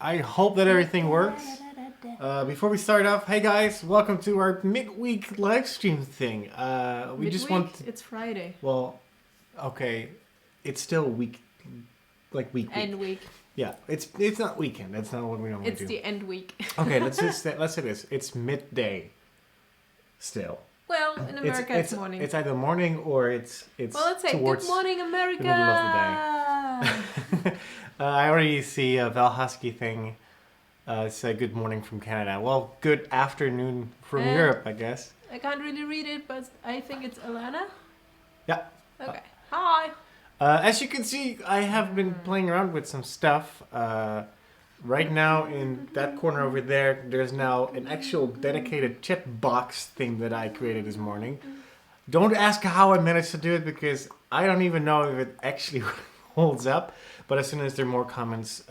I hope that everything works. Before we start off, hey guys, welcome to our midweek live stream thing. We just want. It's Friday. Well, okay, it's still week, like week. End week. Yeah, it's not weekend. That's not what we normally do. It's the end week. Okay, let's say this. It's midday. Still. Well, in America, it's morning. It's either morning or it's. Well, let's say good morning, America. The middle of the day. I already see a Val Husky thing. Say good morning from Canada. Well, good afternoon from Europe, I guess. I can't really read it, but I think it's Alana. Yeah. Okay. Hi. As you can see, I have been playing around with some stuff. Right now, in that corner over there, there's now an actual dedicated chat box thing that I created this morning. Don't ask how I managed to do it, because I don't even know if it actually holds up. But as soon as there are more comments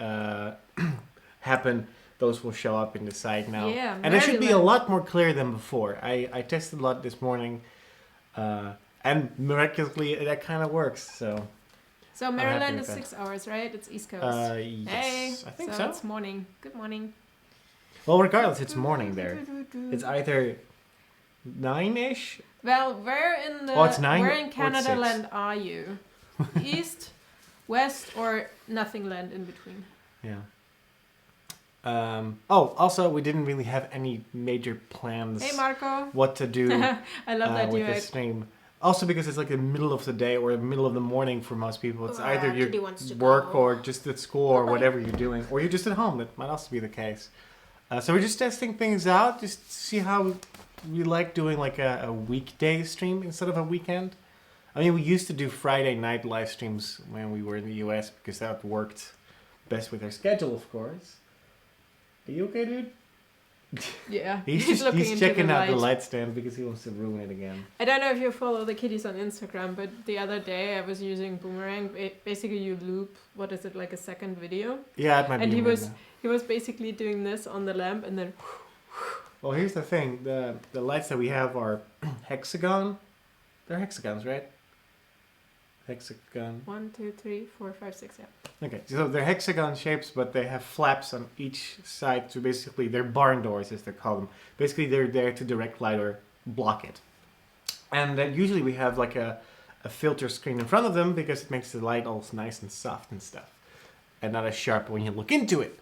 happen, those will show up in the site now. Yeah, and it should be a lot more clear than before. I tested a lot this morning, and miraculously that kind of works. So Maryland is 6 hours, right? It's East Coast. Yes, hey, I think so. It's morning. Good morning. Well, regardless, it's morning there. It's either 9-ish. Well, where in Canada land are you? East, west, or nothing land in between? Yeah. Also, we didn't really have any major plans. Hey, Marco. What to do I love that with this stream. Also, because it's like the middle of the day or the middle of the morning for most people. It's either you work or just at school or whatever you're doing. Or you're just at home. That might also be the case. So we're just testing things out. Just to see how we like doing like a weekday stream instead of a weekend. I mean, we used to do Friday night live streams when we were in the US because that worked best with our schedule, of course. Are you okay, dude? Yeah. he's checking out the light stand because he wants to ruin it again. I don't know if you follow the kitties on Instagram, but the other day I was using Boomerang. Basically, you loop, what is it, like a second video? Yeah, it might be. And he was basically doing this on the lamp and then... Well, here's the thing. The lights that we have are hexagon. They're hexagons, right? Hexagon. 1, 2, 3, 4, 5, 6, yeah. Okay, so they're hexagon shapes, but they have flaps on each side to basically, they're barn doors as they call them. Basically, they're there to direct light or block it. And usually we have like a filter screen in front of them because it makes the light all nice and soft and stuff. And not as sharp when you look into it.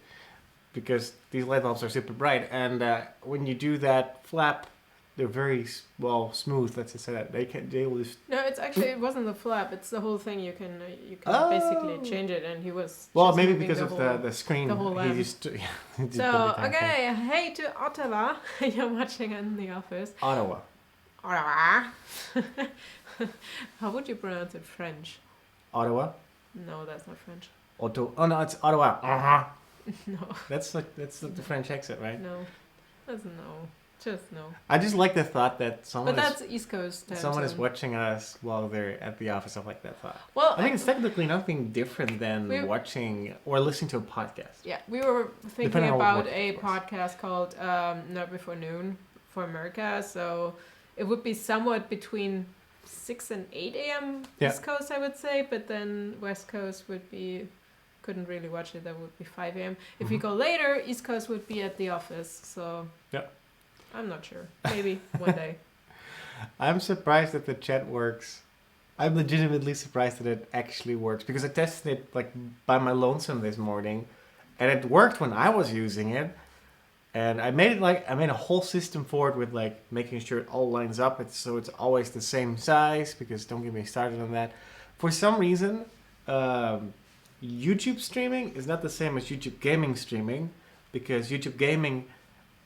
Because these light bulbs are super bright. And when you do that flap, they're very smooth. Let's just say that they will just. No, it wasn't the flap. It's the whole thing. You can basically change it, and he was. Well, maybe because of the screen. The whole lamp. He just so okay, hey to Ottawa. You're watching in the office. Ottawa. Ottawa. How would you pronounce it French? Ottawa. No, that's not French. Oh no, it's Ottawa. No. That's like the French accent, right? No, that's no. Just no. I just like the thought that someone. But that's East Coast. Someone is watching us while they're at the office. I like that thought. Well, I think it's technically nothing different than watching or listening to a podcast. Yeah, we were thinking about a podcast called Not Before Noon for America. So it would be somewhat between 6 and 8 a.m. East Coast, I would say. But then West Coast would be. Couldn't really watch it. That would be 5 a.m. If we go later, East Coast would be at the office. So. Yeah. I'm not sure. Maybe one day. I'm surprised that the chat works. I'm legitimately surprised that it actually works because I tested it like by my lonesome this morning, and it worked when I was using it. And I made a whole system for it with like making sure it all lines up. So it's always the same size because don't get me started on that. For some reason, YouTube streaming is not the same as YouTube gaming streaming because YouTube gaming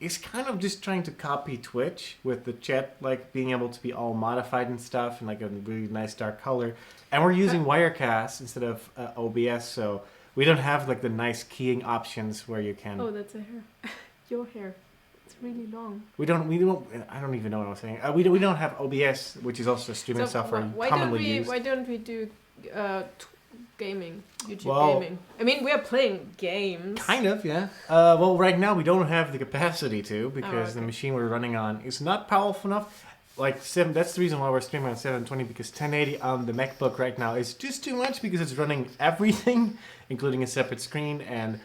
is kind of just trying to copy Twitch with the chat like being able to be all modified and stuff and like a really nice dark color. And we're using Wirecast instead of OBS, so we don't have like the nice keying options where you can. Oh, that's a hair. Your hair. It's really long. We don't. I don't even know what I was saying. We don't have OBS, which is also a streaming software commonly used. Why don't we do gaming, YouTube gaming? I mean, we are playing games. Kind of, yeah. Well, right now we don't have the capacity to because the machine we're running on is not powerful enough. Like that's the reason why we're streaming on 720 because 1080 on the MacBook right now is just too much because it's running everything, including a separate screen and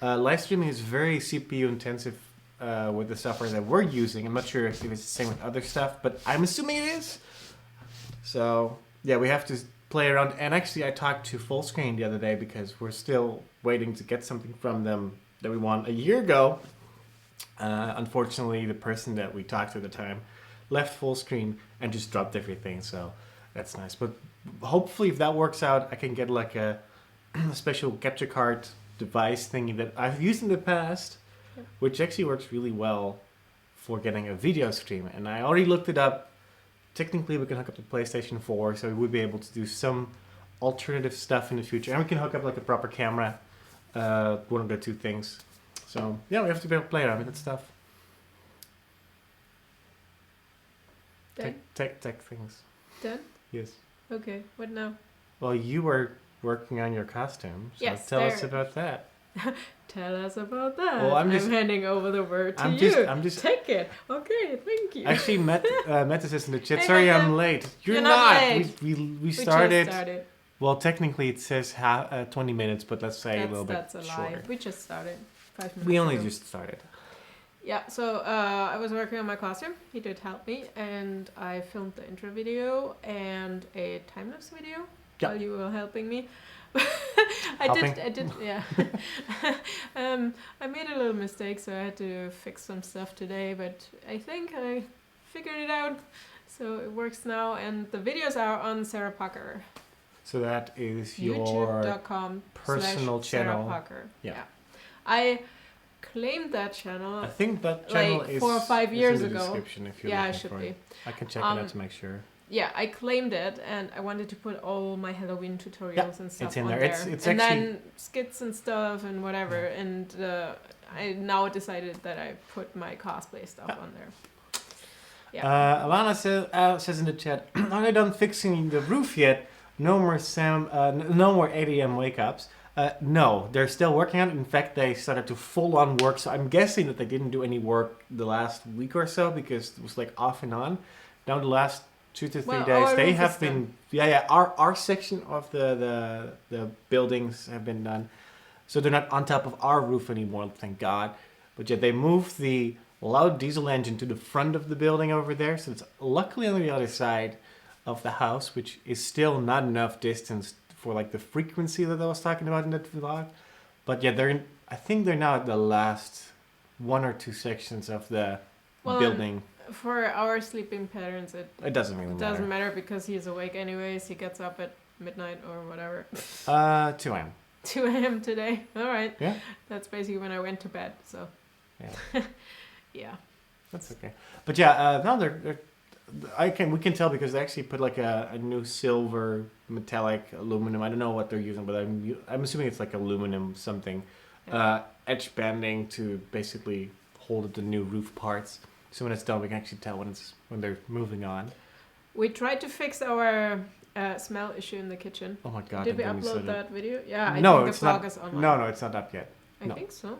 Live streaming is very CPU intensive with the software that we're using. I'm not sure if it's the same with other stuff, but I'm assuming it is. So, yeah, we have to play around. And actually, I talked to Fullscreen the other day because we're still waiting to get something from them that we won a year ago. Unfortunately, the person that we talked to at the time left Fullscreen and just dropped everything. So, that's nice. But hopefully, if that works out, I can get like a special capture card device thingy that I've used in the past, which actually works really well for getting a video stream. And I already looked it up. Technically, we can hook up the PlayStation 4, so we would be able to do some alternative stuff in the future. And we can hook up like a proper camera, one of the two things. So, yeah, we have to be able to play around with that stuff. Tech things. Done? Yes. Okay, what now? Well, you were working on your costume, so yes, tell us about that. Tell us about that. Well, I'm handing over the word to you. I'm just take it. Okay, thank you. Actually, met us in the chat. Hey, Sorry, I'm late. You're not. Late. We started. Just started. Well, technically, it says 20 minutes, but let's say a little bit That's a shorter. lie. We just started 5 minutes. We only ago. just started. Yeah, so I was working on my costume. He did help me, and I filmed the intro video and a time-lapse video while you were helping me. I did, yeah. I made a little mistake, so I had to fix some stuff today, but I think I figured it out, so it works now, and the videos are on Sara Parker. So that is your YouTube.com personal channel. Sara Parker. Yeah. I claimed that channel. I think that channel like is 4 or 5 years in the ago. Description if you're Yeah, looking it should for be. it. I can check it out to make sure. Yeah, I claimed it, and I wanted to put all my Halloween tutorials and stuff it's in on there. there. It's and actually... then skits and stuff and whatever. And I now decided that I put my cosplay stuff on there. Yeah. Alana says in the chat, are they done fixing the roof yet? No more 8 a.m. wake-ups. No, they're still working on it. In fact, they started to full-on work. So I'm guessing that they didn't do any work the last week or so because it was like off and on. Now the last 2 to 3 days, they have been... Yeah, our section of the buildings have been done. So they're not on top of our roof anymore, thank God. But yeah, they moved the loud diesel engine to the front of the building over there. So it's luckily on the other side of the house, which is still not enough distance for like the frequency that I was talking about in that vlog. But yeah, I think they're now at the last 1 or 2 sections of the building. For our sleeping patterns, it doesn't really matter. It doesn't matter because he's awake anyways. He gets up at midnight or whatever. 2 a.m. 2 a.m. today. All right. Yeah. That's basically when I went to bed. So. Yeah. Yeah. That's okay. But yeah, now we can tell because they actually put like a new silver metallic aluminum. I don't know what they're using, but I'm assuming it's like aluminum something, edge banding to basically hold the new roof parts. So when it's done, we can actually tell when they're moving on. We tried to fix our smell issue in the kitchen. Oh my God! Did we upload that video? Yeah, I no, think the vlog is online. No, it's not up yet. I think so.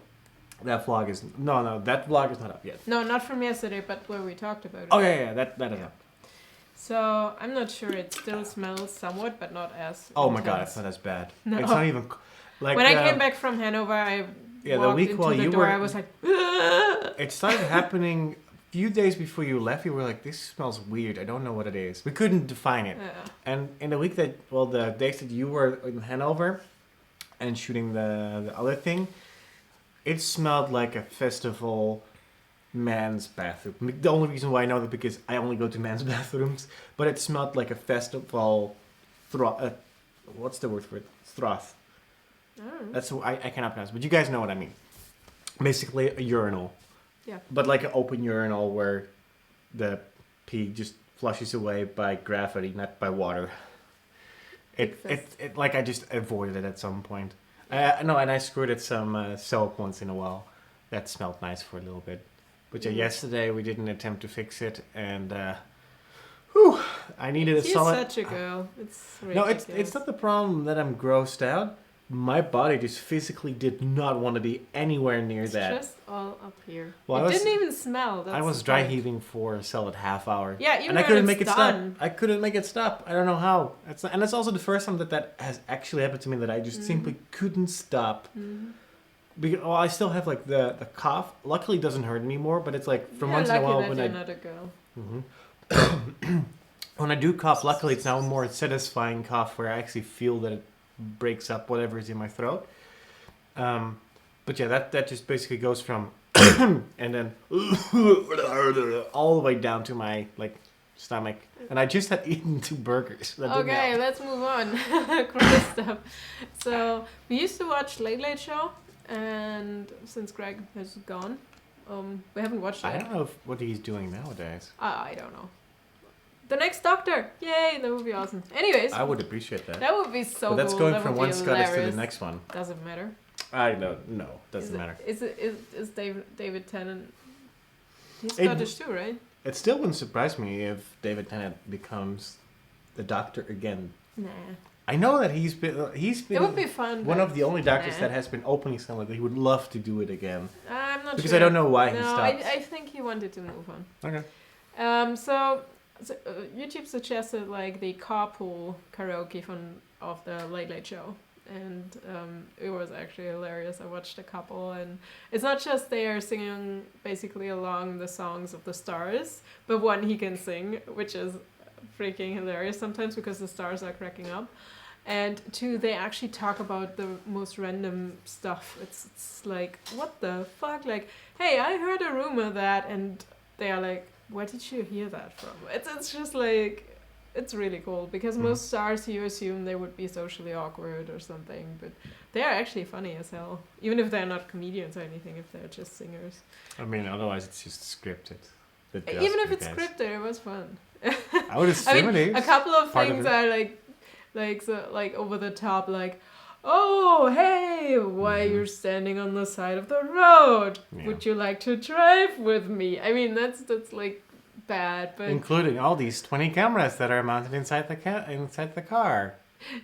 That vlog is that vlog is not up yet. No, not from yesterday, but where we talked about it. Oh yeah, that is up. So I'm not sure. It still smells somewhat, but not as. Oh intense. my God, it's not as bad. No. It's not even like when I came back from Hanover, I walked the week into while the you door. were, I was like, "Ugh!" It started happening a few days before you left. You were like, "This smells weird. I don't know what it is." We couldn't define it. And in the week the days that you were in Hanover and shooting the other thing, it smelled like a festival man's bathroom. The only reason why I know that because I only go to men's bathrooms, but it smelled like a festival. What's the word for it? Throth. That's what I cannot pronounce, but you guys know what I mean. Basically a urinal. Yeah. But like an open urinal where the pee just flushes away by gravity, not by water. It like I just avoided it at some point. No, and I squirted some soap once in a while. That smelled nice for a little bit. But yeah, yesterday we did an attempt to fix it, and I needed a solid... You're such a girl. It's ridiculous. No, it's not the problem that I'm grossed out. My body just physically did not want to be anywhere near that. It's just all up here. Well, it didn't even smell. I was dry heaving for a solid half hour. Yeah, even and I couldn't make it done. stop. I couldn't make it stop. I don't know how. And that's also the first time that has actually happened to me, that I just simply couldn't stop. I still have like the cough. Luckily, it doesn't hurt anymore. But it's like from once in a while that when you're not a girl. When I do cough, luckily it's now a more satisfying cough where I actually feel that it breaks up whatever is in my throat. But yeah, that just basically goes from and then all the way down to my like stomach. And I just had eaten 2 burgers. Okay, let's move on. Gross stuff. So we used to watch Late Late Show, and since Greg has gone, we haven't watched it. I don't know what he's doing nowadays. I don't know. The Next Doctor! Yay, that would be awesome. Anyways. I would appreciate that. That would be so cool. But that's going that from one Scottish to the next one. Doesn't matter. I don't know. Doesn't matter. Is David Tennant... He's Scottish too, right? It still wouldn't surprise me if David Tennant becomes the Doctor again. Nah. I know that he's been. It would be fun. One of the only doctors that has been openly saying that he would love to do it again. I'm not because sure. I don't know why he stopped. I think he wanted to move on. Okay. So YouTube suggested like the carpool karaoke of the Late Late Show, and it was actually hilarious. I watched a couple, and it's not just they are singing basically along the songs of the stars, but one he can sing, which is freaking hilarious sometimes because the stars are cracking up. And 2, they actually talk about the most random stuff. It's like, what the fuck? Like, hey, I heard a rumor that, and they are like, where did you hear that from? It's just like, it's really cool because most stars you assume they would be socially awkward or something, but they are actually funny as hell. Even if they're not comedians or anything, if they're just singers. I mean, otherwise it's just scripted. Even if it's scripted, it was fun. I would assume it is. A couple of things are like over the top, like, oh hey, why you're standing on the side of the road? Yeah. Would you like to drive with me? I mean, that's like bad, but including all these 20 cameras that are mounted inside the car.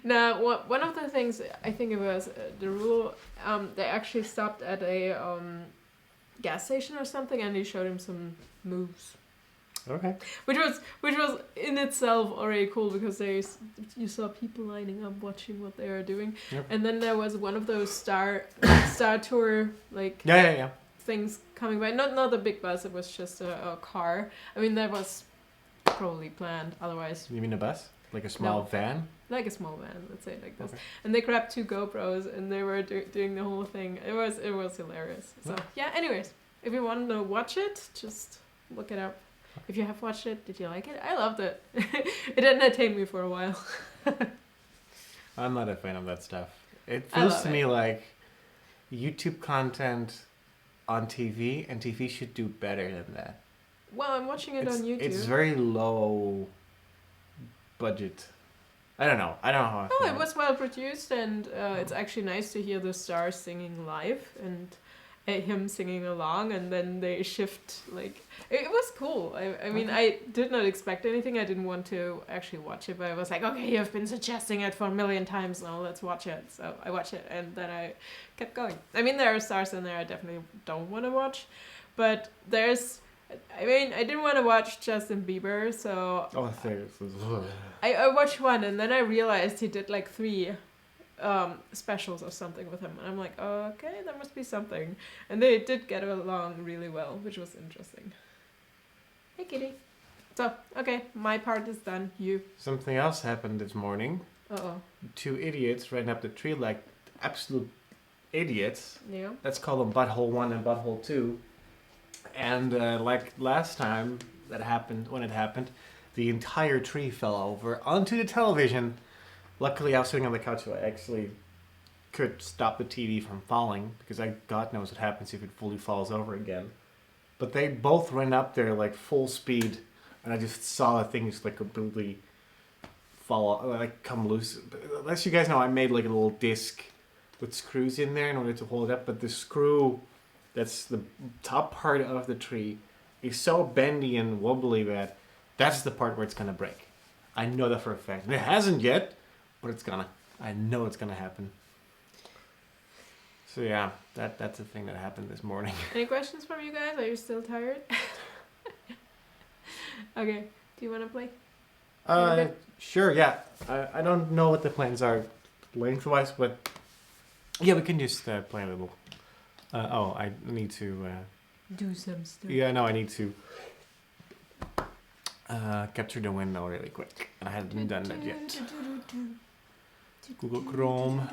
Now, one of the things I think it was the rule. They actually stopped at a gas station or something, and they showed him some moves. Okay. Which was in itself already cool because you saw people lining up watching what they were doing, and then there was one of those Star Tour like things coming by. Not a big bus. It was just a car. I mean, that was probably planned. Otherwise, you mean a bus, like a small van? Like a small van, let's say it like this. Okay. And they grabbed 2 GoPros and they were doing the whole thing. It was hilarious. So yeah. Anyways, if you want to watch it, just look it up. If you have watched it, did you like it? I loved it. It entertained me for a while. I'm not a fan of that stuff. It feels to me like YouTube content on TV, and TV should do better than that. Well, I'm watching it on YouTube. It's very low budget. I don't know how I feel. It was well produced, and it's actually nice to hear the stars singing live and him singing along, and then they shift, like, it was cool. I mean, I did not expect anything. I didn't want to actually watch it, but I was like, okay, you've been suggesting it for a million times now, let's watch it. So I watched it, and then I kept going. I mean, there are stars in there I definitely don't want to watch, but I didn't want to watch Justin Bieber, so I watched one, and then I realized he did like 3 specials or something with him, and I'm like, okay, there must be something, and they did get along really well, which was interesting. Hey kitty. So okay, my part is done. You. Something else happened this morning. 2 idiots ran up the tree like absolute idiots. Yeah. Let's call them Butthole 1 and Butthole 2. And like last time when it happened, the entire tree fell over onto the television. Luckily, I was sitting on the couch, so I actually could stop the TV from falling, because God knows what happens if it fully falls over again. But they both ran up there like full speed, and I just saw the thing just like completely fall, like come loose. As you guys know, I made like a little disc with screws in there in order to hold it up, but the screw that's the top part of the tree is so bendy and wobbly that that's the part where it's gonna break. I know that for a fact. And it hasn't yet, but it's gonna. I know it's gonna happen. So yeah, that's the thing that happened this morning. Any questions from you guys? Are you still tired? Okay, do you want to play? Sure, yeah. I don't know what the plans are lengthwise, but yeah, we can just play a little. I need to... do some stuff. Yeah, no, I need to capture the window really quick. And I haven't done that yet. Google Chrome.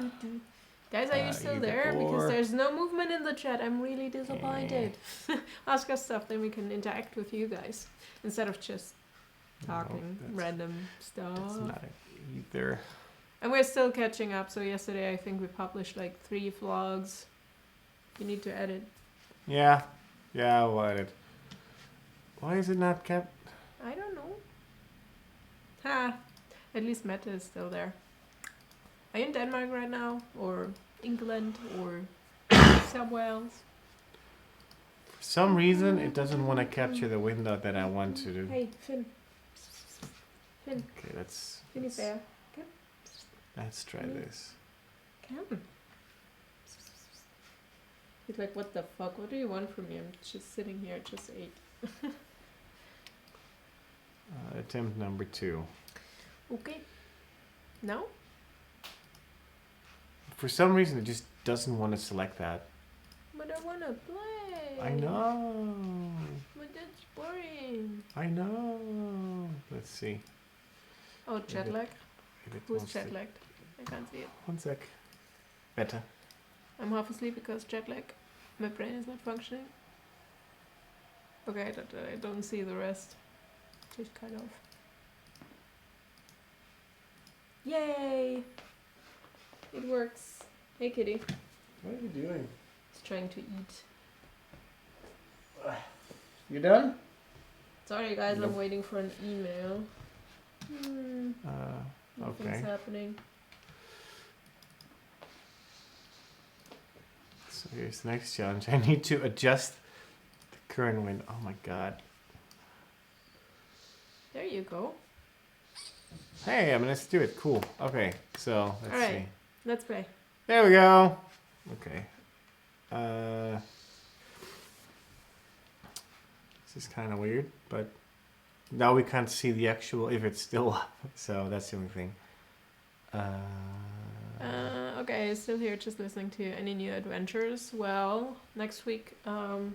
Guys, are you still there? Because there's no movement in the chat. I'm really disappointed. Ask us stuff, then we can interact with you guys. Instead of just talking random stuff. That's not it either. And we're still catching up. So yesterday I think we published like 3 vlogs. You need to edit. Yeah, I'll edit. Why is it not kept? I don't know. Ha! At least Meta is still there. Are you in Denmark right now? Or England? Or somewhere else? For some reason, it doesn't want to capture the window that I want to do. Hey, Finn. Finn. Okay, let's try this. Come. He's like, what the fuck? What do you want from me? I'm just sitting here, just ate. Attempt number 2. Okay. No? For some reason, it just doesn't want to select that. But I want to play. I know. But that's boring. I know. Let's see. Oh, jet lag? If it Who's wants jet to- lagged? I can't see it. One sec. Better. I'm half asleep because jet lag. My brain is not functioning. Okay, I don't see the rest. Just cut off. Yay! It works. Hey, kitty. What are you doing? It's trying to eat. You done? Sorry, guys, Nope. I'm waiting for an email. Nothing's Okay. happening. So here's the next challenge. I need to adjust the current window. Oh my god. There you go. Hey, let's do it. Cool. Okay, so let's Alright. see. Let's play. There we go. Okay. This is kind of weird, but now we can't see the actual if it's still up. So that's the only thing. Okay, still here, just listening to any new adventures. Well, next week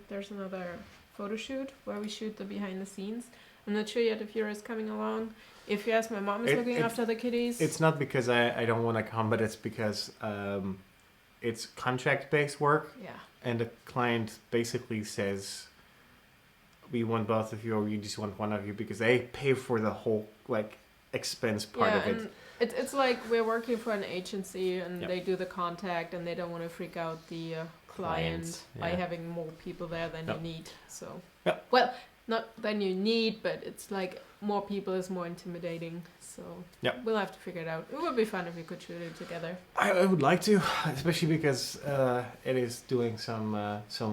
there's another photo shoot where we shoot the behind the scenes. I'm not sure yet if Jurre is coming along. If yes, my mom is looking after the kitties. It's not because I don't want to come, but it's because it's contract-based work. Yeah. And the client basically says, we want both of you or we just want one of you because they pay for the whole expense part of it. It's like we're working for an agency and they do the contact and they don't want to freak out the client by having more people there than you need. So, well, not than you need, but it's like more people is more intimidating. So we'll have to figure it out. It would be fun if we could shoot it together. I would like to, especially because it is doing some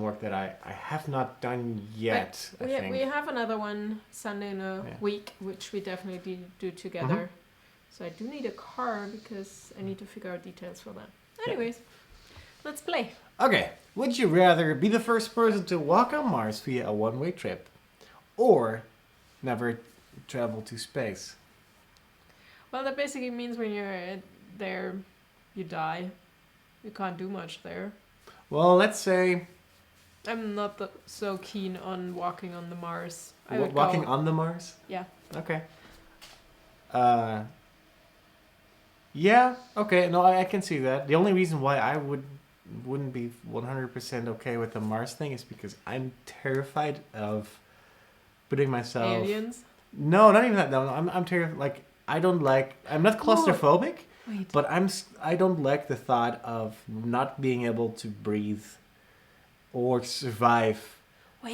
work that I have not done yet. We have another one Sunday in a week, which we definitely do together. Mm-hmm. So I do need a car because I need to figure out details for that. Anyways, let's play. Okay. Would you rather be the first person to walk on Mars via a one-way trip or never travel to space? Well, that basically means when you're there, you die. You can't do much there. Well, let's say... I'm not so keen on walking on the Mars. Walking on the Mars? Yeah. Okay. Yeah, okay, no, I can see that. The only reason why I wouldn't be 100% okay with the Mars thing is because I'm terrified of putting myself... Aliens? No, not even that. No, I'm terrified. I'm not claustrophobic, but I don't like the thought of not being able to breathe or survive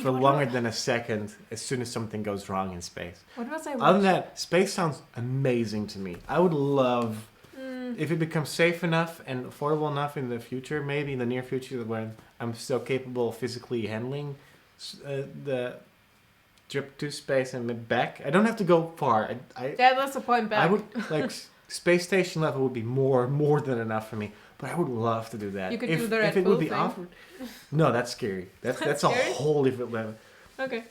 for longer than a second as soon as something goes wrong in space. What was I watching? Other than that, space sounds amazing to me. I would love... If it becomes safe enough and affordable enough in the future, maybe in the near future when I'm still capable of physically handling the trip to space and back. I don't have to go far. That's the point back. I would, space station level would be more than enough for me. But I would love to do that. You could do the Red Bull Bull would be thing. offered. No, that's scary. That's a whole different level. Okay.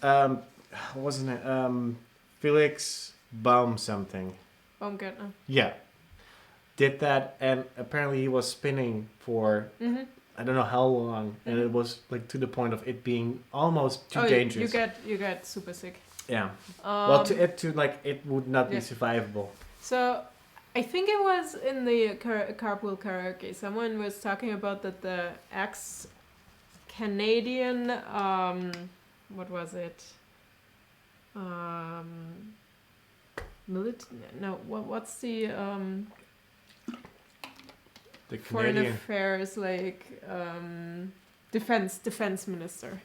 Wasn't it? Felix Baum something. Baumgartner. Yeah. Did that, and apparently he was spinning for I don't know how long, and it was like to the point of it being almost too dangerous. You get super sick. Yeah. Well, it would not be survivable. So, I think it was in the carpool karaoke. Someone was talking about that the ex-Canadian, what was it? What's the foreign affairs defense minister?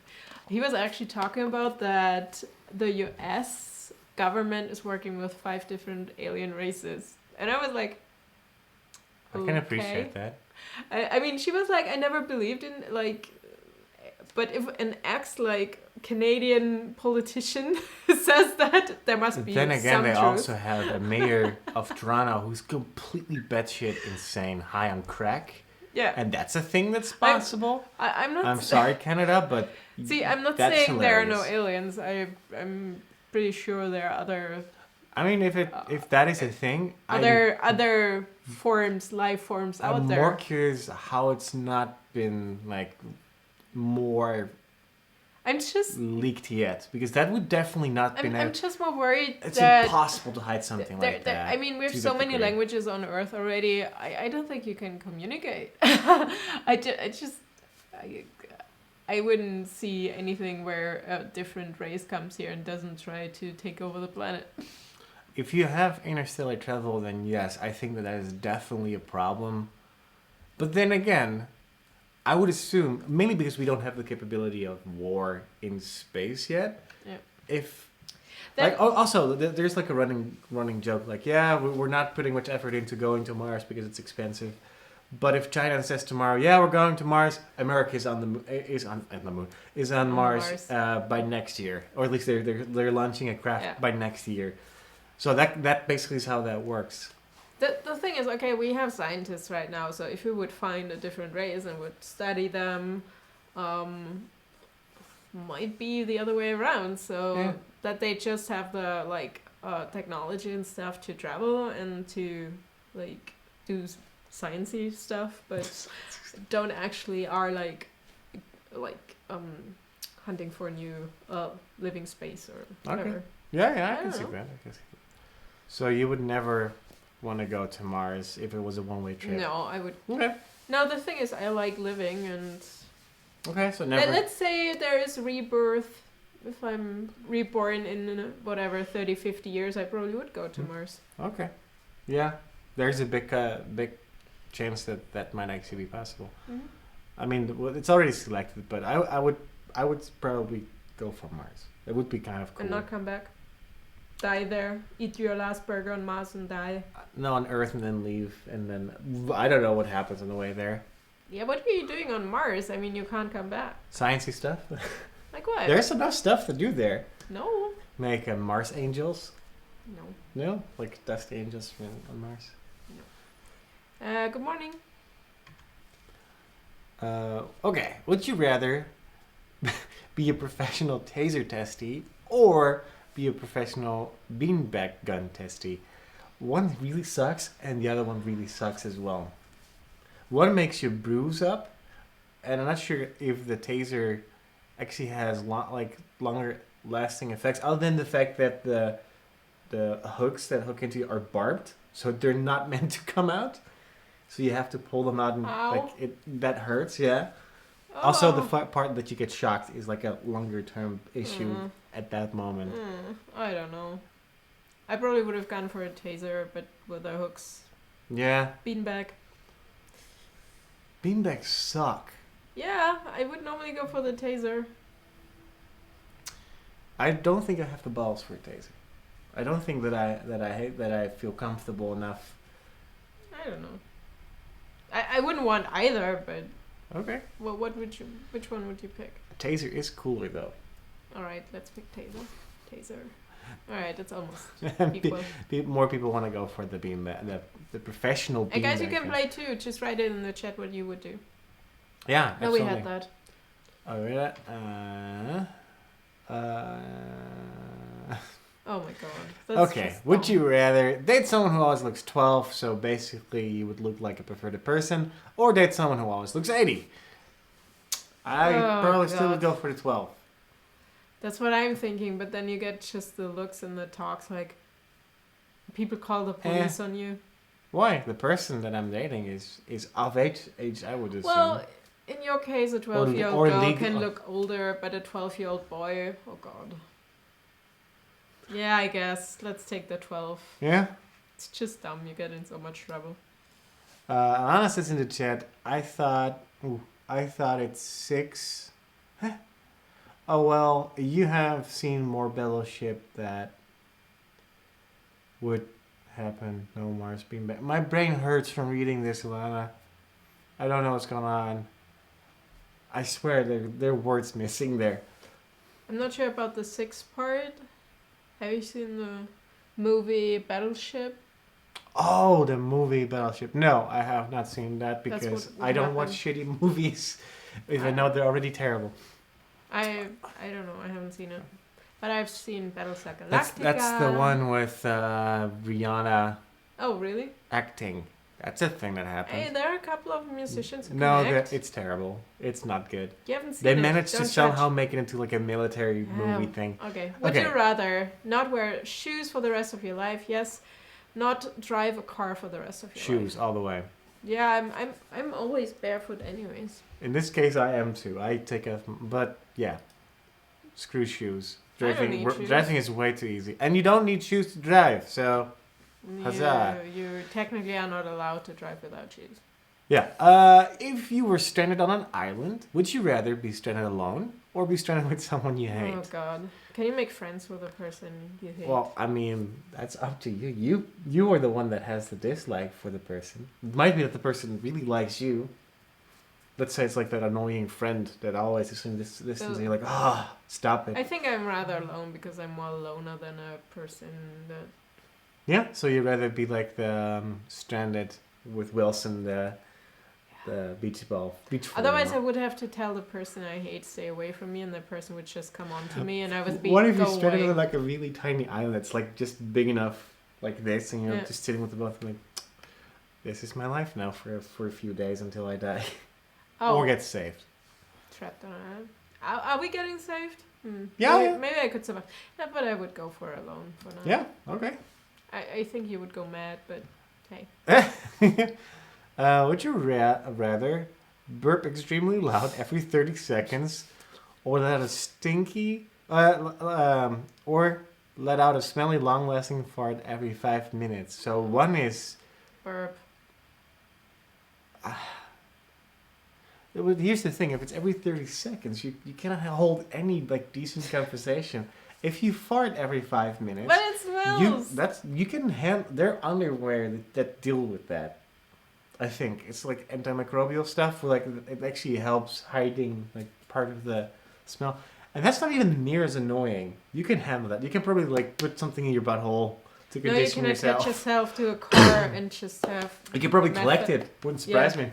He was actually talking about that the U.S. government is working with 5 different alien races, and I was like, I can appreciate that. I mean, she was like, I never believed in but if an Canadian politician says that, there must be then again, they truth. also have a mayor of Toronto who's completely batshit insane, high on crack. Yeah. And that's a thing that's possible. I'm sorry, Canada, but see, I'm not saying hilarious. There are no aliens. I'm pretty sure there are other. I mean, if that is a thing, other forms, life forms out there. I'm more curious how it's not been more. I'm just leaked yet, because that would definitely not be. I'm just more worried. It's impossible to hide something like that. I mean, we have so many languages on Earth already. I don't think you can communicate. I wouldn't see anything where a different race comes here and doesn't try to take over the planet. If you have interstellar travel, then yes, I think that is definitely a problem. But then again, I would assume, mainly because we don't have the capability of war in space yet. Yeah. Also, there's like a running joke, like, yeah, we're not putting much effort into going to Mars because it's expensive. But if China says tomorrow, yeah, we're going to Mars, America is on Mars by next year, or at least they're launching a craft by next year. So that basically is how that works. The thing is, okay, we have scientists right now, so if we would find a different race and would study them, might be the other way around. So that they just have the technology and stuff to travel and to do sciencey stuff, but don't actually are hunting for new living space or whatever. Okay. Yeah, I can see that. So you would never want to go to Mars if it was a one-way trip? No, I would. Okay. No, the thing is, I like living and. Okay, so never. Let's say there is rebirth. If I'm reborn in 30, 50 years, I probably would go to Mars. Okay. Yeah, there's a big chance that might actually be possible. Mm-hmm. I mean, it's already selected, but I would probably go for Mars. It would be kind of cool. And not come back. Die there, eat your last burger on Mars and die. No, on Earth and then leave, and then I don't know what happens on the way there. Yeah, what are you doing on Mars? I mean, you can't come back. Sciencey stuff. Like what? There's enough stuff to do there. No. Make Mars angels. No. No, like dust angels on Mars. No. Good morning. Okay. Would you rather be a professional taser testee or be a professional beanbag gun testee? One really sucks and the other one really sucks as well. One makes you bruise up, and I'm not sure if the taser actually has longer lasting effects, other than the fact that the hooks that hook into you are barbed, so they're not meant to come out. So you have to pull them out, and that hurts. Yeah. Oh. Also, the part that you get shocked is like a longer term issue at that moment. I don't know. I probably would have gone for a taser, but with the hooks. Yeah. Beanbag. Beanbags suck. Yeah, I would normally go for the taser. I don't think I have the balls for a taser. I don't think that I feel comfortable enough. I don't know. I wouldn't want either, but. Okay. Well, which one would you pick? Taser is cooler though. All right, let's pick taser. Taser. All right, it's almost equal. More people want to go for the beanbag, the professional beanbag. Hey guys, you can play too. Just write it in the chat what you would do. Yeah, absolutely. No, we had that. Oh, yeah. Oh my god. That's okay, would you rather date someone who always looks 12, so basically you would look like a preferred person, or date someone who always looks 80? I probably still would go for the 12. That's what I'm thinking, but then you get just the looks and the talks, like, people call the police on you. Why? The person that I'm dating is of age, I would assume. Well, in your case, a 12-year-old girl can look older, but a 12-year-old boy, oh god. Yeah, I guess. Let's take the 12. Yeah? It's just dumb. You get in so much trouble. Anna says in the chat, I thought it's 6. Huh? Oh, well, you have seen more battleship that would happen. No Mars being back. My brain hurts from reading this, Alana. I don't know what's going on. I swear there are words missing there. I'm not sure about the 6th part. Have you seen the movie Battleship? Oh, the movie Battleship. No, I have not seen that because I don't watch shitty movies if I know they're already terrible. I don't know. I haven't seen it. But I've seen Battlestar Galactica. That's the one with Rihanna. Oh, really? Acting. That's a thing that happens. Hey, there are a couple of musicians who No, can act. it's terrible. It's not good. You haven't seen They it. managed to Don't somehow judge. make it into like a military movie thing. Okay. Would you rather not wear shoes for the rest of your life? Yes. Not drive a car for the rest of your life. Shoes all the way. Yeah, I'm always barefoot anyways. In this case, I am too. I take off, but yeah, screw shoes. Driving is way too easy, and you don't need shoes to drive. So, huzzah! You technically are not allowed to drive without shoes. Yeah. If you were stranded on an island, would you rather be stranded alone or be stranded with someone you hate? Oh God! Can you make friends with a person you hate? Well, I mean, that's up to you. You are the one that has the dislike for the person. It might be that the person really likes you. Let's say it's like that annoying friend that always listens and you're like, stop it. I think I'm rather alone because I'm more loner than a person that... Yeah, so you'd rather be like the stranded with Wilson, the beach ball. Otherwise, I would have to tell the person I hate stay away from me, and the person would just come on to me, and I would be. What if you're stranded on like a really tiny island that's like just big enough, like this, and you're just sitting with the both of them, like, this is my life now for a few days until I die, or get saved. Trapped on an island. Are we getting saved? Yeah, maybe I could survive. No, but I would go for alone for now. Yeah. Okay. I think you would go mad, but hey. Would you rather burp extremely loud every 30 seconds, or let out a smelly, long-lasting fart every 5 minutes? So one is burp. Here's the thing: if it's every 30 seconds, you cannot hold any like decent conversation. If you fart every 5 minutes, but it smells. You can handle. There are underwear that deal with that. I think it's like antimicrobial stuff. Where, like it actually helps hiding like part of the smell, and that's not even near as annoying. You can handle that. You can probably like put something in your butthole to condition yourself. No, you can attach yourself to a car and just have. You can probably collect it. Wouldn't surprise me.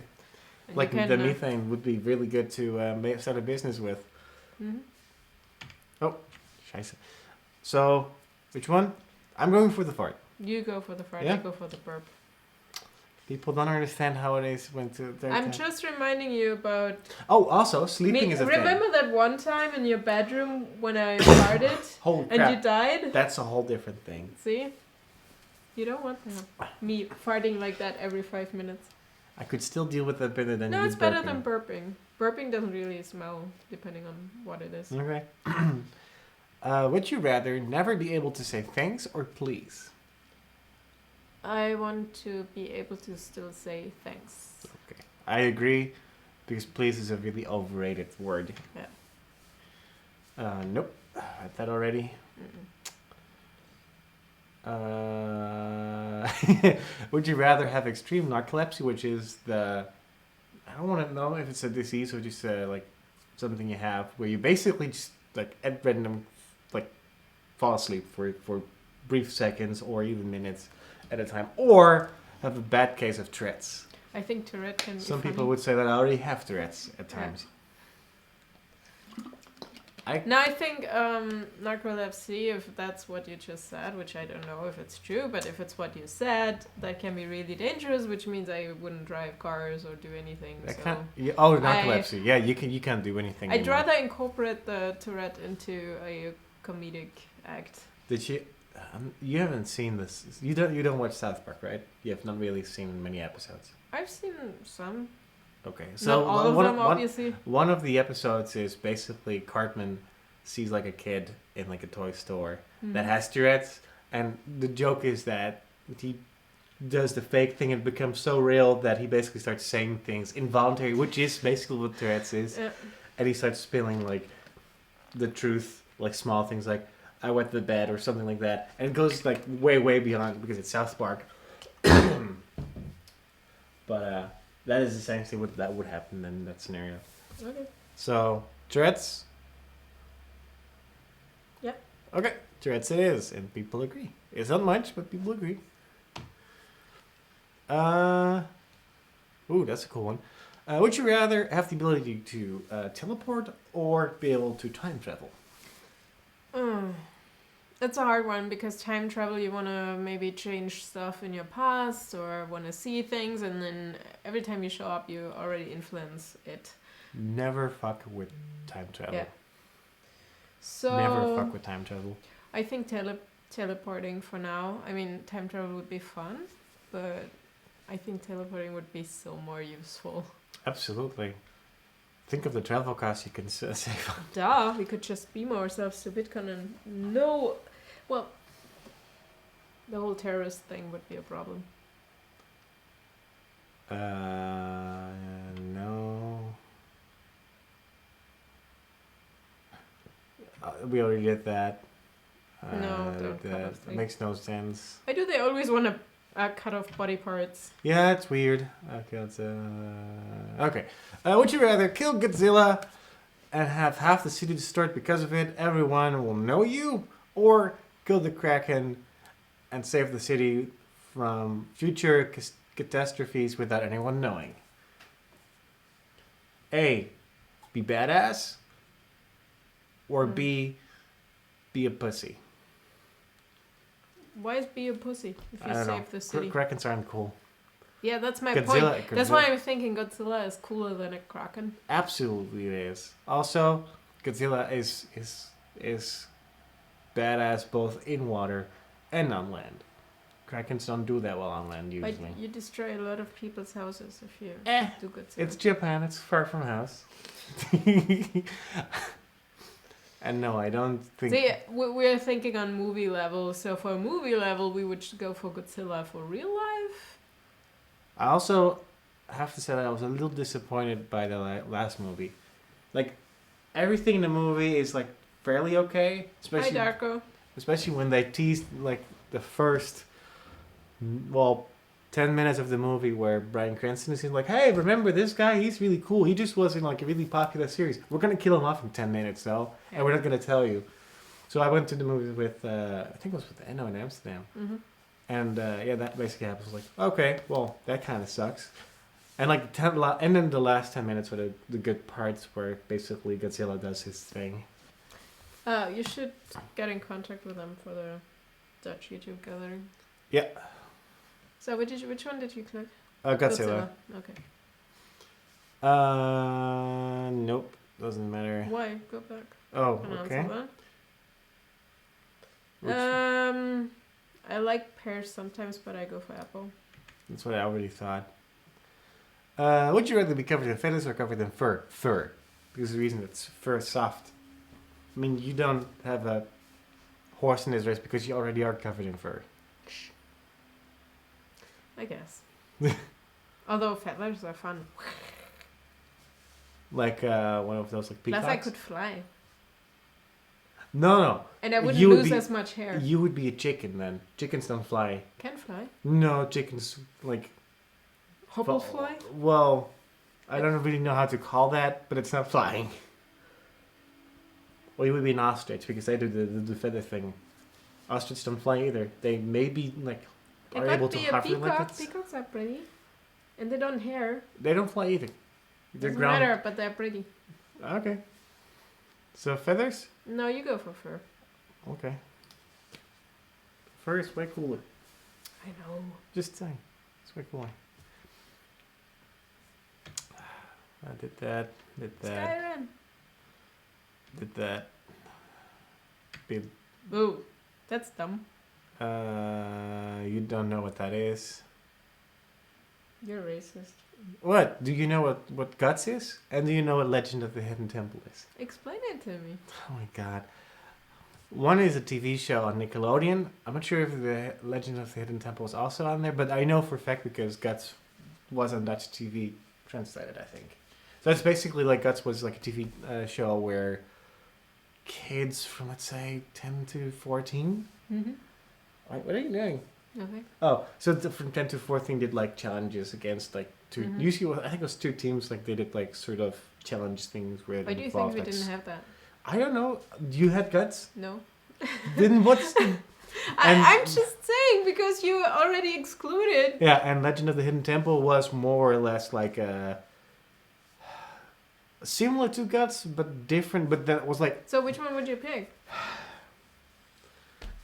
And like the methane would be really good to start a business with. Mm-hmm. Oh, scheiße. So, which one? I'm going for the fart. You go for the fart. Yeah? I go for the burp. People don't understand how it is when I'm just reminding you about... Oh, also, sleeping is a thing. Remember that one time in your bedroom when I farted Holy and crap. you died? That's a whole different thing. See? You don't want me farting like that every 5 minutes. I could still deal with that better than No, you it's better than burping. Burping doesn't really smell, depending on what it is. Okay. Would you rather never be able to say thanks or please? I want to be able to still say thanks. Okay. I agree, because please is a really overrated word. Yeah. Nope. I had that already. Would you rather have extreme narcolepsy, which is I don't want to know if it's a disease or just like something you have, where you basically just like at random like fall asleep for brief seconds or even minutes at a time, or have a bad case of Tourette's? I think Tourette can be Some funny. people would say that I already have Tourette's at times. I think narcolepsy, if that's what you just said, which I don't know if it's true, but if it's what you said, that can be really dangerous, which means I wouldn't drive cars or do anything. Narcolepsy. You can't do anything. I'd rather incorporate the Tourette into a comedic act. Did you? You haven't seen this. You don't watch South Park, right? You have not really seen many episodes. I've seen some. Okay, so not all of them, obviously. One of the episodes is basically Cartman sees like a kid in like a toy store that has Tourette's, and the joke is that he does the fake thing and becomes so real that he basically starts saying things involuntary, which is basically what Tourette's is, and he starts spilling like the truth, like small things like I wet the bed or something like that, and it goes like way beyond because it's South Park. But that is essentially what that would happen in that scenario. Okay. So, Tourette's? Yeah. Okay, Tourette's it is, and people agree. It's not much, but people agree. Ooh, that's a cool one. Would you rather have the ability to teleport or be able to time travel? That's a hard one because time travel, you want to maybe change stuff in your past or want to see things, and then every time you show up, you already influence it. Never fuck with time travel. Yeah. So never fuck with time travel. I think teleporting for now. I mean, time travel would be fun, but I think teleporting would be so more useful. Absolutely. Think of the travel costs you can save. Duh, we could just beam ourselves to Bitcoin and no... Well, the whole terrorist thing would be a problem. No. We already did that. No, don't that makes no sense. Why do they always want to cut off body parts? Yeah, it's weird. Okay, okay. Would you rather kill Godzilla and have half the city destroyed because of it? Everyone will know you, or kill the Kraken and save the city from future catastrophes without anyone knowing? A, be badass, or B, be a pussy. Why is be a pussy if you save the city? Krakens aren't cool. Yeah, that's my point. That's why I'm thinking Godzilla is cooler than a Kraken. Absolutely it is. Also, Godzilla is badass both in water and on land. Krakens don't do that well on land usually. But you destroy a lot of people's houses if you do Godzilla. It's Japan. It's far from house. And no, I don't think... See, we're thinking on movie level. So for movie level, we would go for Godzilla for real life. I also have to say that I was a little disappointed by the last movie. Like, everything in the movie is, like, fairly okay. Hi, Darko. Especially when they teased, like, the first, 10 minutes of the movie where Bryan Cranston is like, hey, remember this guy? He's really cool. He just was in like a really popular series. We're going to kill him off in 10 minutes, though, and we're not going to tell you. So I went to the movie with, I think it was with NO in Amsterdam. Mm-hmm. And that basically happens. Like, okay, well, that kind of sucks. And like, and then the last 10 minutes were the good parts where basically Godzilla does his thing. You should get in contact with them for the Dutch YouTube gathering. Yeah. So which one did you click? Godzilla. Okay. Nope. Doesn't matter. Why? Go back. Oh, okay. I like pears sometimes, but I go for apple. That's what I already thought. Would you rather be covered in feathers or covered in fur? Fur. Because the reason it's fur is soft. I mean, you don't have a horse in this race because you already are covered in fur. I guess. Although feathers are fun. Like one of those like peacocks? Plus I could fly. No. And I wouldn't lose as much hair. You would be a chicken then. Chickens don't fly. Can fly? No, chickens like... Hobble fly? Well, I don't really know how to call that, but it's not flying. Well, you would be an ostrich because they do the feather thing. Ostriches don't fly either. They maybe like... are able to hover like it. Peacocks are pretty. And they don't hair. They don't fly either. Doesn't matter, but they're pretty. Okay. So feathers? No, you go for fur. Okay. Fur is way cooler. I know. Just saying. It's way cooler. I did that. Skyrim. Did that. Ooh, that's dumb. You don't know what that is. You're racist. What? Do you know what Guts is? And do you know what Legend of the Hidden Temple is? Explain it to me. Oh my god. One is a TV show on Nickelodeon. I'm not sure if the Legend of the Hidden Temple is also on there, but I know for a fact because Guts was on Dutch TV translated, I think. So it's basically like Guts was like a TV show where kids from, let's say, 10 to 14? Mm-hmm. What are you doing? Nothing. Oh, so from 10 to 14 did like challenges against like two. Mm-hmm. Usually, I think it was two teams. Like they did like sort of challenge things where. Why do you think we didn't have that? I don't know. You had Guts. No. Then what's the? I'm just saying because you already excluded. Yeah, and Legend of the Hidden Temple was more or less like similar to Guts, but different. But that was like. So which one would you pick?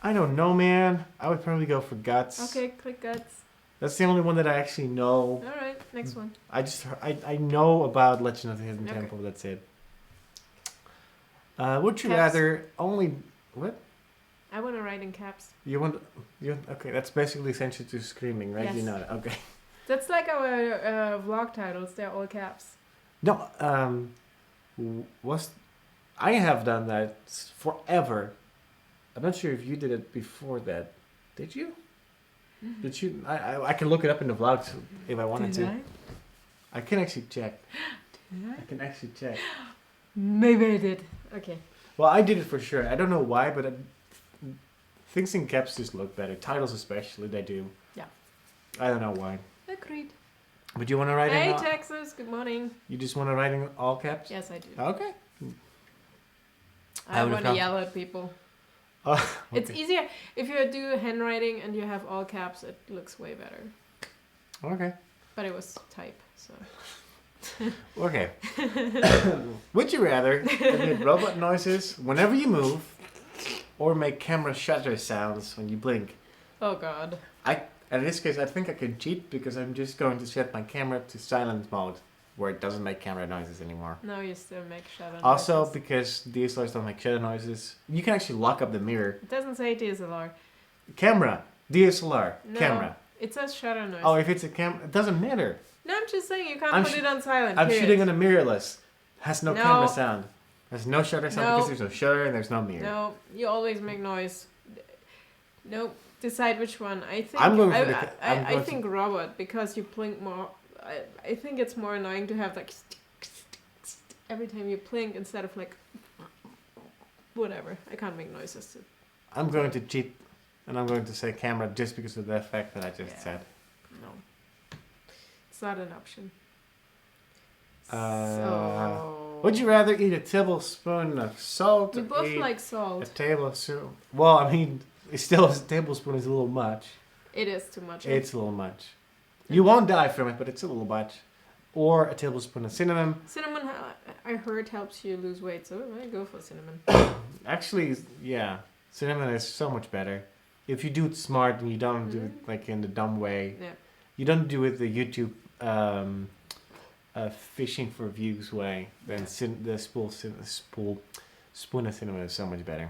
I don't know, man. I would probably go for Guts. Okay, click Guts. That's the only one that I actually know. All right, next one. I know about Legend of the Hidden Temple. That's it. Would you rather only what? I want to write in caps. You okay? That's basically essential to screaming, right? Yes. You know that. Okay. That's like our vlog titles. They're all caps. No. I have done that forever. I'm not sure if you did it before that. Did you? Did you? I can look it up in the vlogs if I wanted to. I can actually check. I can actually check. Maybe I did. Okay. Well, I did it for sure. I don't know why, but things in caps just look better. Titles especially, they do. Yeah. I don't know why. Agreed. But you want to write Hey, in... Texas. Good morning. You just want to write in all caps? Yes, I do. Okay. I want to yell at people. Oh, okay. It's easier. If you do handwriting and you have all caps, it looks way better. Okay. But it was type, so... Okay. Would you rather emit robot noises whenever you move or make camera shutter sounds when you blink? Oh god. In this case, I think I can cheat because I'm just going to set my camera to silent mode where it doesn't make camera noises anymore. No, you still make shutter noises. Also, because DSLRs don't make shutter noises, you can actually lock up the mirror. It doesn't say DSLR. Camera. DSLR. No, camera. It says shutter noise. Oh, if it's a camera, it doesn't matter. No, I'm just saying you can't put it on silent. I'm period. shooting on a mirrorless. Has no camera sound. Has no shutter sound because there's no shutter and there's no mirror. No, you always make noise. No, decide which one. I think I'm going for I think robot because you blink more. I think it's more annoying to have like every time you blink instead of like whatever. I can't make noises. I'm going to cheat and I'm going to say camera just because of the fact that I just said. No. It's not an option. Would you rather eat a tablespoon of salt? We or both eat like salt. A tablespoon. Well, I mean, it's still a tablespoon is a little much. It is too much. It's a little much. You won't die from it, but it's a little much. Or a tablespoon of cinnamon. Cinnamon, I heard, helps you lose weight, so I go for cinnamon. Actually, yeah, cinnamon is so much better. If you do it smart and you don't do it like in the dumb way. Yeah. You don't do it the YouTube fishing for views way. Then the spoon of cinnamon is so much better.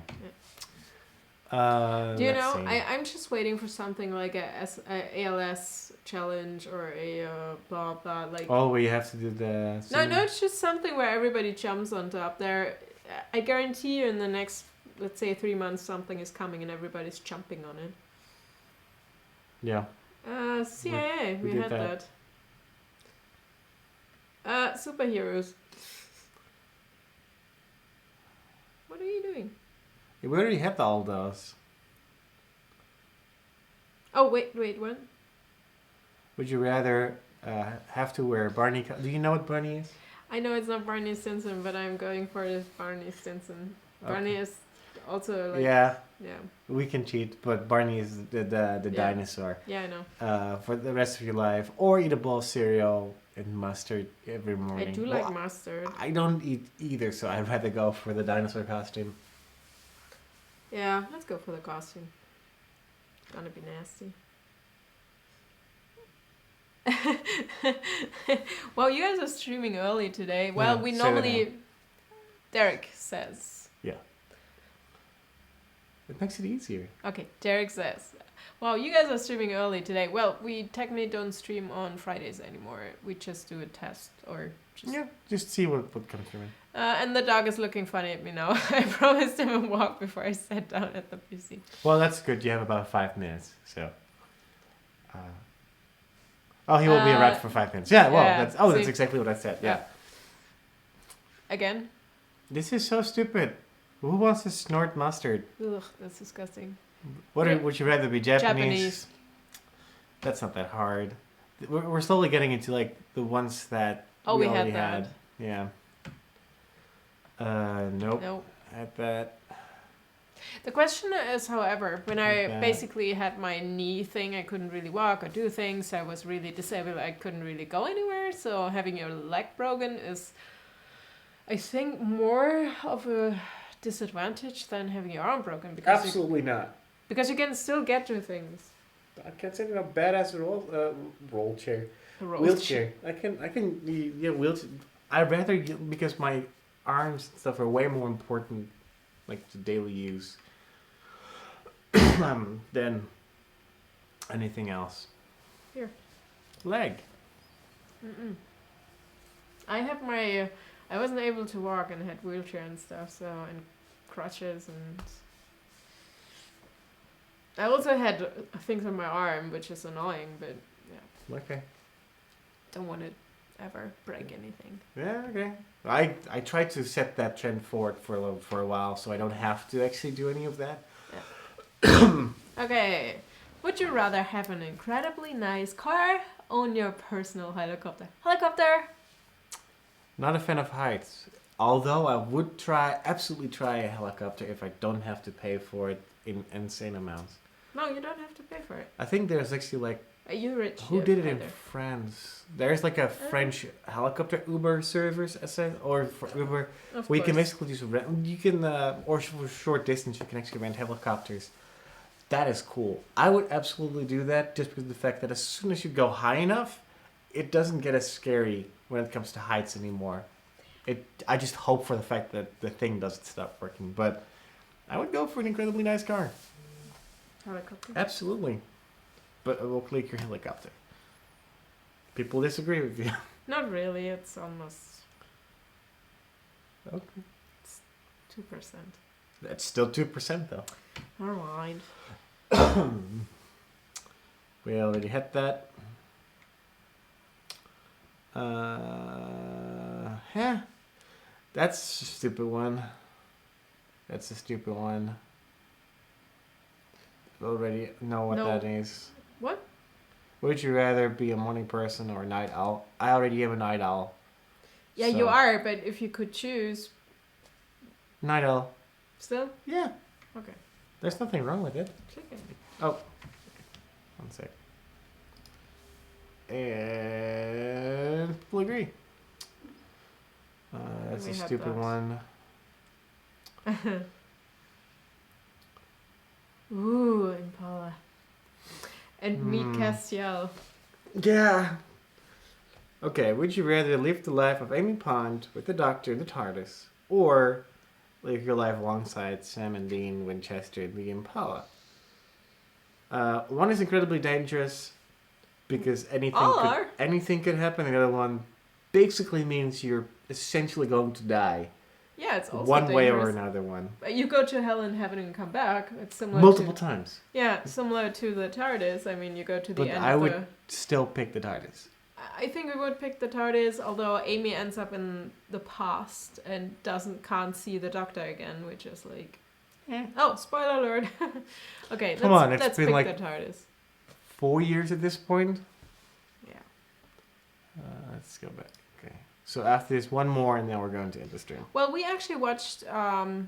Yeah. Do you know? I'm just waiting for something like a ALS challenge or a blah blah like. Oh, where you have to do the. No, it's just something where everybody jumps on top. There, I guarantee you, in the next, let's say, 3 months, something is coming and everybody's jumping on it. Yeah. CIA, we had that. Superheroes. What are you doing? We already had all those. Oh, wait, what? Would you rather have to wear Barney... Do you know what Barney is? I know it's not Barney Stinson, but I'm going for this Barney Stinson. Okay. Barney is Also, like... Yeah. Yeah. We can cheat, but Barney is the dinosaur. Yeah, I know. For the rest of your life. Or eat a bowl of cereal and mustard every morning. I do like mustard. I don't eat either, so I'd rather go for the dinosaur costume. Yeah, let's go for the costume. It's gonna be nasty. Well, you guys are streaming early today. Well, we normally... Derek says. Yeah. It makes it easier. Okay, Derek says. Well, you guys are streaming early today. Well, we technically don't stream on Fridays anymore. We just do a test or just... Yeah, just see what comes from it. And the dog is looking funny at me now. I promised him a walk before I sat down at the PC. Well, that's good. You have about 5 minutes, so... he will be around for 5 minutes. Yeah, well, that's exactly what I said. Yeah. Again? This is so stupid. Who wants to snort mustard? Ugh, that's disgusting. Would you rather be Japanese? That's not that hard. We're slowly getting into like the ones that we already had. Yeah. Nope. Had that. The question is, however, when I basically had my knee thing, I couldn't really walk or do things. I was really disabled. I couldn't really go anywhere. So having your leg broken is, I think, more of a disadvantage than having your arm broken. Because Absolutely not. Because you can still get to things. I can't say a badass wheelchair. I can wheelchair. I'd rather because my arms and stuff are way more important, like to daily use, than anything else. Here. Leg. Mm-mm. I have my. I wasn't able to walk and had wheelchair and stuff, so and crutches and. I also had things on my arm, which is annoying, but yeah. Okay. Don't want to ever break anything. Yeah, okay. I tried to set that trend forward for a while, so I don't have to actually do any of that. Yeah. Okay. Would you rather have an incredibly nice car, own your personal helicopter? Helicopter! Not a fan of heights. Although I would absolutely try a helicopter if I don't have to pay for it in insane amounts. No, you don't have to pay for it. I think there's actually like... Are you rich? Who did it in France? There's like a French helicopter Uber service, or for Uber, where you can basically just rent. You can, or for short distance, you can actually rent helicopters. That is cool. I would absolutely do that just because of the fact that as soon as you go high enough, it doesn't get as scary when it comes to heights anymore. I just hope for the fact that the thing doesn't stop working. But I would go for an incredibly nice car. Helicopter? Absolutely. But we'll click your helicopter. People disagree with you. Not really. It's almost... Okay. It's 2%. That's still 2% though. Never mind. We already had that. Yeah. That's a stupid one. That's a stupid one. I already know what that is. What? Would you rather be a morning person or a night owl? I already am a night owl. Yeah, so. You are, but if you could choose... Night owl. Still? Yeah. Okay. There's nothing wrong with it. Chicken. Oh. One sec. And people agree. That's a stupid one. Ooh, Impala. And meet Castiel. Yeah. Okay, would you rather live the life of Amy Pond with the Doctor in the TARDIS, or live your life alongside Sam and Dean Winchester in the Impala? One is incredibly dangerous because anything could happen. The other one basically means you're essentially going to die. Yeah, it's also one dangerous. way or another one. You go to hell and heaven and come back. It's similar multiple times. Yeah, similar to the TARDIS. I mean, you go to the end. But I would still pick the TARDIS. I think we would pick the TARDIS, although Amy ends up in the past and can't see the Doctor again, which is like, oh, spoiler alert. Okay, let's pick like the TARDIS. 4 years at this point. Yeah. Let's go back. Okay. So after this, one more, and then we're going to end the stream. Well, we actually watched 9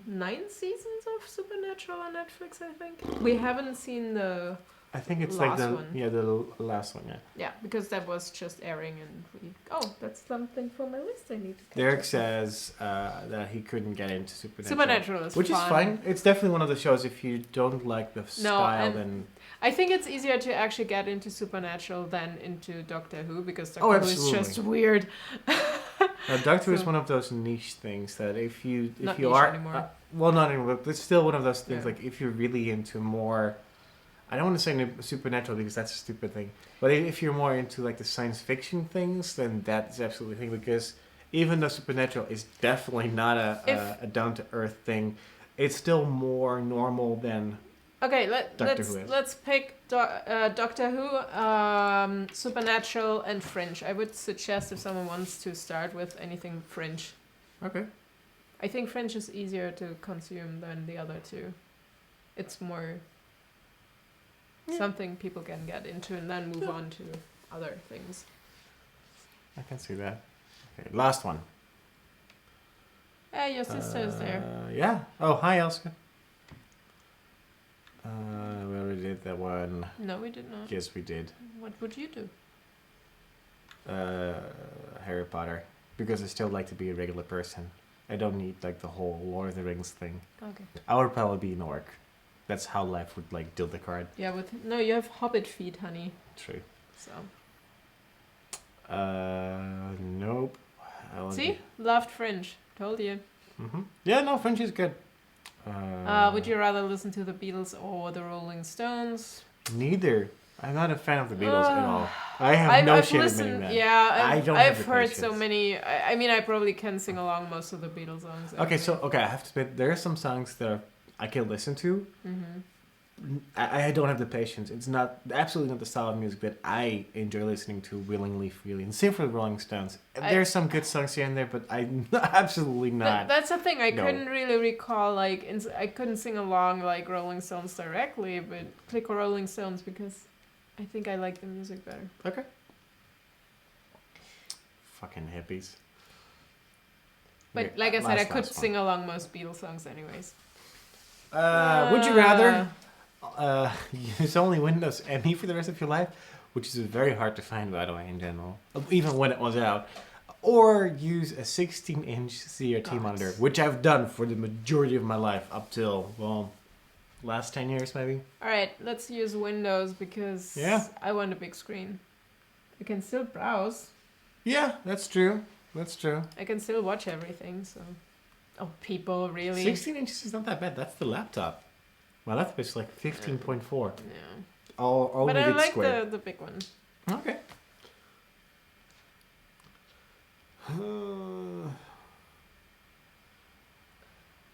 seasons of Supernatural on Netflix, I think. We haven't seen the I think it's last like the one. the last one, yeah. Yeah, because that was just airing, and that's something for my list I need to catch Derek up. says that he couldn't get into Supernatural. Supernatural is which fun. is fine. It's definitely one of the shows if you don't like the style, then... I think it's easier to actually get into Supernatural than into Doctor Who, because Doctor Who is just weird. Doctor Who is one of those niche things that if you Not are... niche anymore. Well, not anymore, but it's still one of those things, Yeah. like if you're really into more... I don't want to say Supernatural because that's a stupid thing. But if you're more into like the science fiction things, then that's absolutely the thing. Because even though Supernatural is definitely not a down-to-earth thing, it's still more normal than let's pick Doctor Who, Supernatural, and Fringe. I would suggest if someone wants to start with anything Fringe. Okay. I think Fringe is easier to consume than the other two. It's more... something people can get into and then move on to other things. I can see that. Okay, last one. Hey, your sister is there. Yeah. Oh, hi, Elska. We already did that one. No, we did not. Yes, we did. What would you do? Harry Potter. Because I still like to be a regular person. I don't need like the whole Lord of the Rings thing. Okay. I would probably be an orc. That's how life would like deal the card. Yeah, you have hobbit feet, honey. True. So. Nope. See? Loved Fringe. Told you. Mm-hmm. Yeah, no, Fringe is good. Would you rather listen to the Beatles or the Rolling Stones? Neither. I'm not a fan of the Beatles at all. I have no shame admitting that. Yeah, I've heard patience. so many. I mean, I probably can sing along most of the Beatles songs. Okay, I have to admit, there are some songs that I can listen to. Mm-hmm. I don't have the patience. It's absolutely not the style of music that I enjoy listening to willingly, freely. And same for the Rolling Stones. There's some good songs here and there, but I'm absolutely not. That's the thing. I couldn't really recall, I couldn't sing along like Rolling Stones directly, but click Rolling Stones because I think I like the music better. Okay. Fucking hippies. But okay, like I said, I could sing along most Beatles songs anyways. Would you rather use only Windows ME for the rest of your life, which is very hard to find, by the way, in general, even when it was out, or use a 16-inch CRT monitor, which I've done for the majority of my life up till, well, last 10 years maybe? Alright, let's use Windows because I want a big screen. I can still browse. Yeah, that's true. That's true. I can still watch everything, so... Oh, people, really? 16 inches is not that bad. That's the laptop. My laptop is like 15.4. Yeah. All but I like square. the big one. Okay.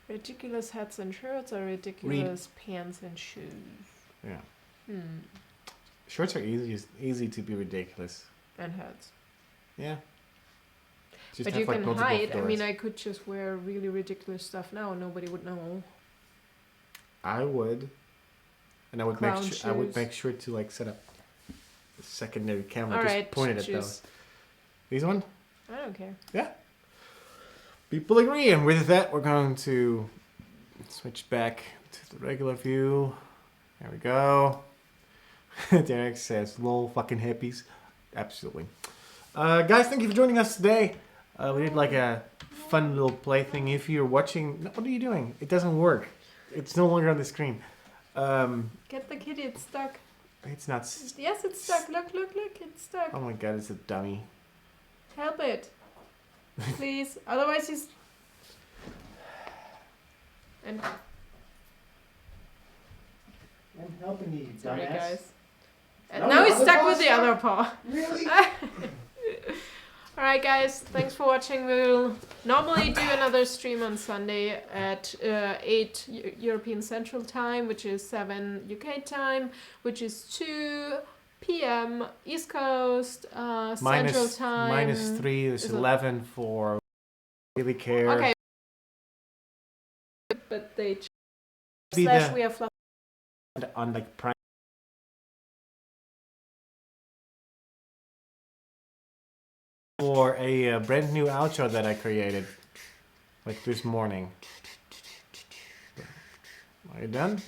Ridiculous hats and shirts or ridiculous pants and shoes? Yeah. Shirts are easy to be ridiculous. And hats. Yeah. Just but you can hide. Floors. I mean, I could just wear really ridiculous stuff now and nobody would know. I would. And I would make sure to like set up a secondary camera just pointed at those. These one? I don't care. Yeah. People agree, and with that we're going to switch back to the regular view. There we go. Derek says, lol, fucking hippies. Absolutely. Guys, thank you for joining us today. We did like a fun little play thing. If you're watching... What are you doing? It doesn't work. It's no longer on the screen. Get the kitty, it's stuck. It's not... Yes, it's stuck. Look, it's stuck. Oh my god, it's a dummy. Help it. Please. Otherwise he's... And... I'm helping you, sorry, guys. And now he's stuck with the other paw. Really? Alright guys, thanks for watching. We'll normally do another stream on Sunday at 8 European Central Time, which is 7 UK time, which is 2 p.m. East Coast Central Time. -3 is 11 for really care. Okay. But they slash we have on like Prime. for a brand new outro that I created, like this morning. Are you done?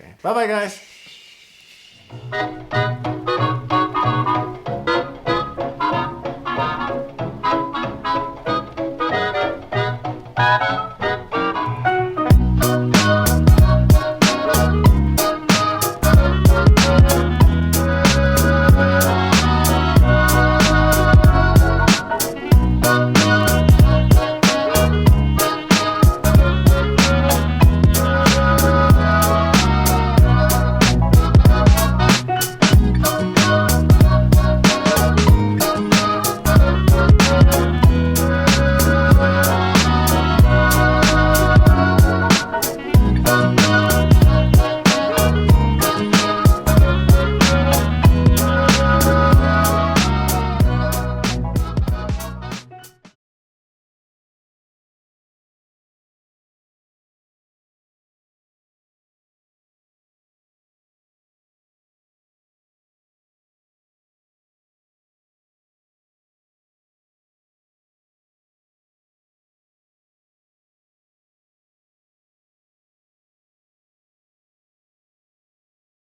Okay. Bye-bye, guys.